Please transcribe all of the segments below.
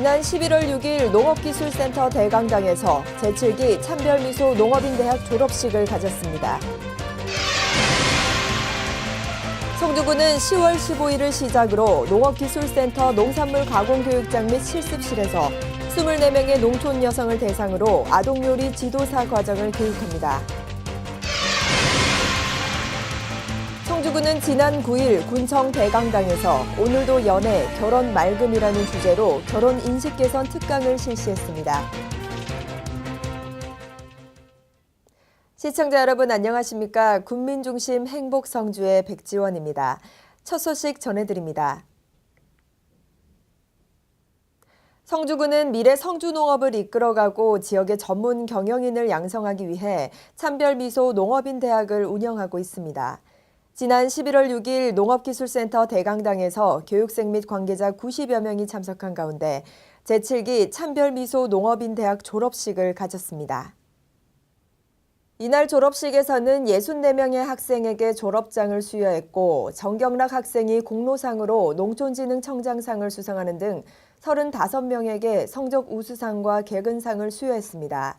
지난 11월 6일 농업기술센터 대강당에서 제7기 찬별미소 농업인대학 졸업식을 가졌습니다. 성주군은 10월 15일을 시작으로 농업기술센터 농산물 가공교육장 및 실습실에서 24명의 농촌 여성을 대상으로 아동요리 지도사 과정을 교육합니다. 성주군은 지난 9일 군청 대강당에서 오늘도 연애, 결혼 맑음이라는 주제로 결혼 인식 개선 특강을 실시했습니다. 시청자 여러분 안녕하십니까? 군민중심 행복성주의 백지원입니다. 첫 소식 전해드립니다. 성주군은 미래 성주농업을 이끌어가고 지역의 전문 경영인을 양성하기 위해 찬별미소 농업인대학을 운영하고 있습니다. 지난 11월 6일 농업기술센터 대강당에서 교육생 및 관계자 90여 명이 참석한 가운데 제7기 찬별미소 농업인대학 졸업식을 가졌습니다. 이날 졸업식에서는 64명의 학생에게 졸업장을 수여했고 정경락 학생이 공로상으로 농촌진흥청장상을 수상하는 등 35명에게 성적 우수상과 개근상을 수여했습니다.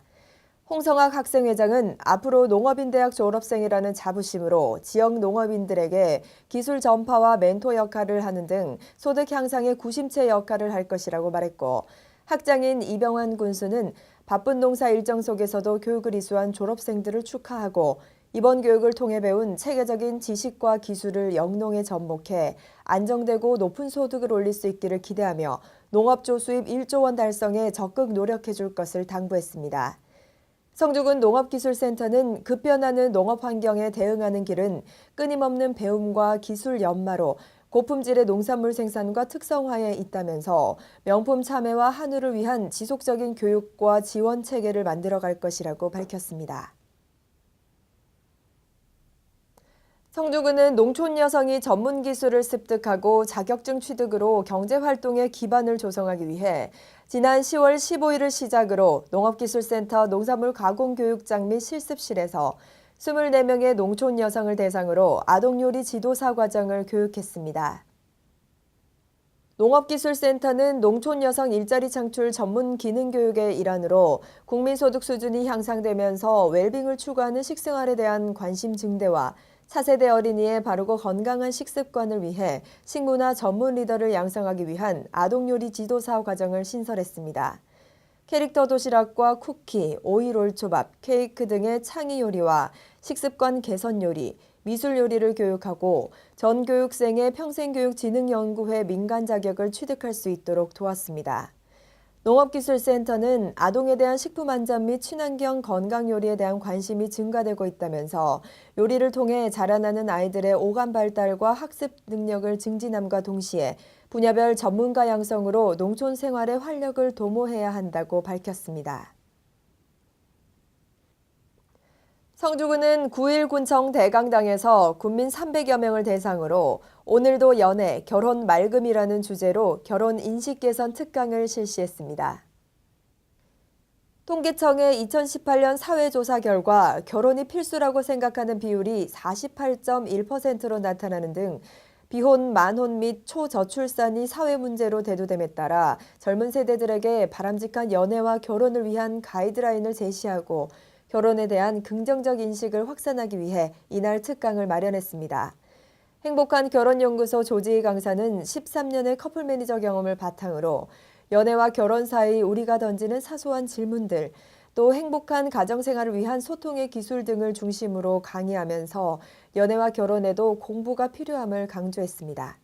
홍성학 학생회장은 앞으로 농업인대학 졸업생이라는 자부심으로 지역 농업인들에게 기술 전파와 멘토 역할을 하는 등 소득 향상의 구심체 역할을 할 것이라고 말했고, 학장인 이병환 군수는 바쁜 농사 일정 속에서도 교육을 이수한 졸업생들을 축하하고 이번 교육을 통해 배운 체계적인 지식과 기술을 영농에 접목해 안정되고 높은 소득을 올릴 수 있기를 기대하며 농업조 수입 1조 원 달성에 적극 노력해 줄 것을 당부했습니다. 성주군 농업기술센터는 급변하는 농업 환경에 대응하는 길은 끊임없는 배움과 기술 연마로 고품질의 농산물 생산과 특성화에 있다면서 명품 참외와 한우를 위한 지속적인 교육과 지원 체계를 만들어갈 것이라고 밝혔습니다. 성주군은 농촌 여성이 전문 기술을 습득하고 자격증 취득으로 경제활동의 기반을 조성하기 위해 지난 10월 15일을 시작으로 농업기술센터 농산물 가공교육장 및 실습실에서 24명의 농촌 여성을 대상으로 아동요리 지도사 과정을 교육했습니다. 농업기술센터는 농촌 여성 일자리 창출 전문 기능 교육의 일환으로 국민소득 수준이 향상되면서 웰빙을 추구하는 식생활에 대한 관심 증대와 차세대 어린이의 바르고 건강한 식습관을 위해 식문화 전문 리더를 양성하기 위한 아동요리 지도사 과정을 신설했습니다. 캐릭터 도시락과 쿠키, 오이롤초밥, 케이크 등의 창의 요리와 식습관 개선 요리, 미술 요리를 교육하고 전 교육생의 평생교육진흥연구회 민간 자격을 취득할 수 있도록 도왔습니다. 농업기술센터는 아동에 대한 식품 안전 및 친환경 건강 요리에 대한 관심이 증가되고 있다면서 요리를 통해 자라나는 아이들의 오감 발달과 학습 능력을 증진함과 동시에 분야별 전문가 양성으로 농촌 생활의 활력을 도모해야 한다고 밝혔습니다. 성주군은 9일 군청 대강당에서 군민 300여 명을 대상으로 오늘도 연애, 결혼 맑음이라는 주제로 결혼 인식 개선 특강을 실시했습니다. 통계청의 2018년 사회조사 결과 결혼이 필수라고 생각하는 비율이 48.1%로 나타나는 등 비혼, 만혼 및 초저출산이 사회 문제로 대두됨에 따라 젊은 세대들에게 바람직한 연애와 결혼을 위한 가이드라인을 제시하고 결혼에 대한 긍정적 인식을 확산하기 위해 이날 특강을 마련했습니다. 행복한 결혼연구소 조지희 강사는 13년의 커플 매니저 경험을 바탕으로 연애와 결혼 사이 우리가 던지는 사소한 질문들, 또 행복한 가정생활을 위한 소통의 기술 등을 중심으로 강의하면서 연애와 결혼에도 공부가 필요함을 강조했습니다.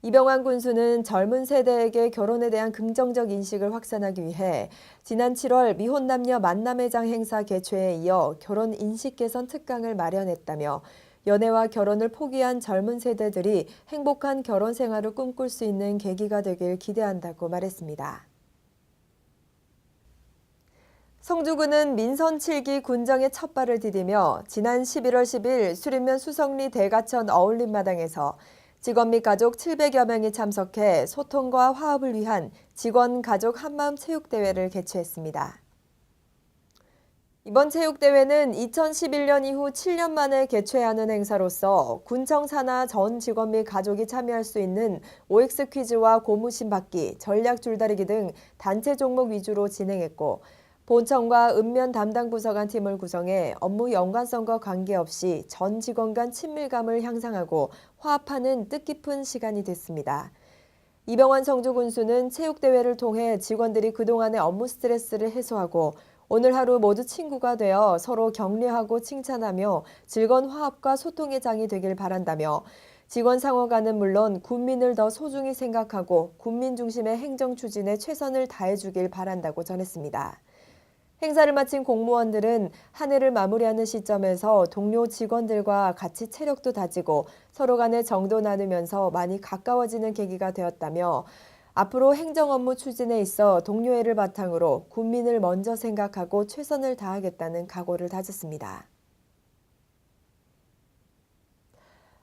이병환 군수는 젊은 세대에게 결혼에 대한 긍정적 인식을 확산하기 위해 지난 7월 미혼 남녀 만남회장 행사 개최에 이어 결혼 인식 개선 특강을 마련했다며 연애와 결혼을 포기한 젊은 세대들이 행복한 결혼 생활을 꿈꿀 수 있는 계기가 되길 기대한다고 말했습니다. 성주군은 민선 7기 군정의 첫 발을 디디며 지난 11월 10일 수림면 수성리 대가천 어울림마당에서 직원 및 가족 700여 명이 참석해 소통과 화합을 위한 직원 가족 한마음 체육대회를 개최했습니다. 이번 체육대회는 2011년 이후 7년 만에 개최하는 행사로서 군청 산하 전 직원 및 가족이 참여할 수 있는 OX 퀴즈와 고무신 받기, 전략 줄다리기 등 단체 종목 위주로 진행했고, 본청과 읍면 담당 부서 간 팀을 구성해 업무 연관성과 관계없이 전 직원 간 친밀감을 향상하고 화합하는 뜻깊은 시간이 됐습니다. 이병환 성주군수는 체육대회를 통해 직원들이 그동안의 업무 스트레스를 해소하고 오늘 하루 모두 친구가 되어 서로 격려하고 칭찬하며 즐거운 화합과 소통의 장이 되길 바란다며 직원 상호간은 물론 군민을 더 소중히 생각하고 군민 중심의 행정 추진에 최선을 다해주길 바란다고 전했습니다. 행사를 마친 공무원들은 한 해를 마무리하는 시점에서 동료 직원들과 같이 체력도 다지고 서로 간의 정도 나누면서 많이 가까워지는 계기가 되었다며 앞으로 행정 업무 추진에 있어 동료애를 바탕으로 군민을 먼저 생각하고 최선을 다하겠다는 각오를 다졌습니다.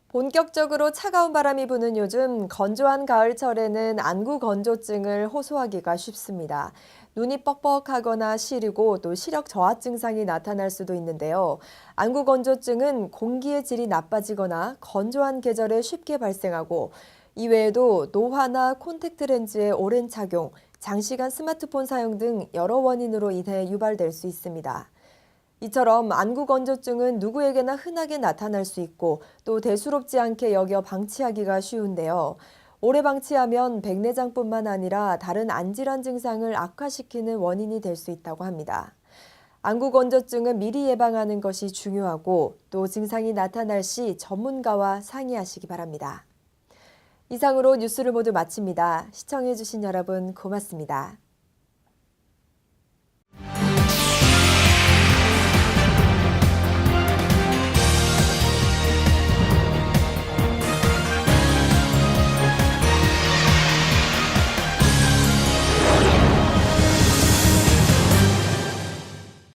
본격적으로 차가운 바람이 부는 요즘 건조한 가을철에는 안구 건조증을 호소하기가 쉽습니다. 눈이 뻑뻑하거나 시리고 또 시력 저하 증상이 나타날 수도 있는데요. 안구 건조증은 공기의 질이 나빠지거나 건조한 계절에 쉽게 발생하고 이외에도 노화나 콘택트 렌즈의 오랜 착용, 장시간 스마트폰 사용 등 여러 원인으로 인해 유발될 수 있습니다. 이처럼 안구 건조증은 누구에게나 흔하게 나타날 수 있고 또 대수롭지 않게 여겨 방치하기가 쉬운데요. 오래 방치하면 백내장뿐만 아니라 다른 안질환 증상을 악화시키는 원인이 될 수 있다고 합니다. 안구 건조증은 미리 예방하는 것이 중요하고 또 증상이 나타날 시 전문가와 상의하시기 바랍니다. 이상으로 뉴스를 모두 마칩니다. 시청해주신 여러분 고맙습니다.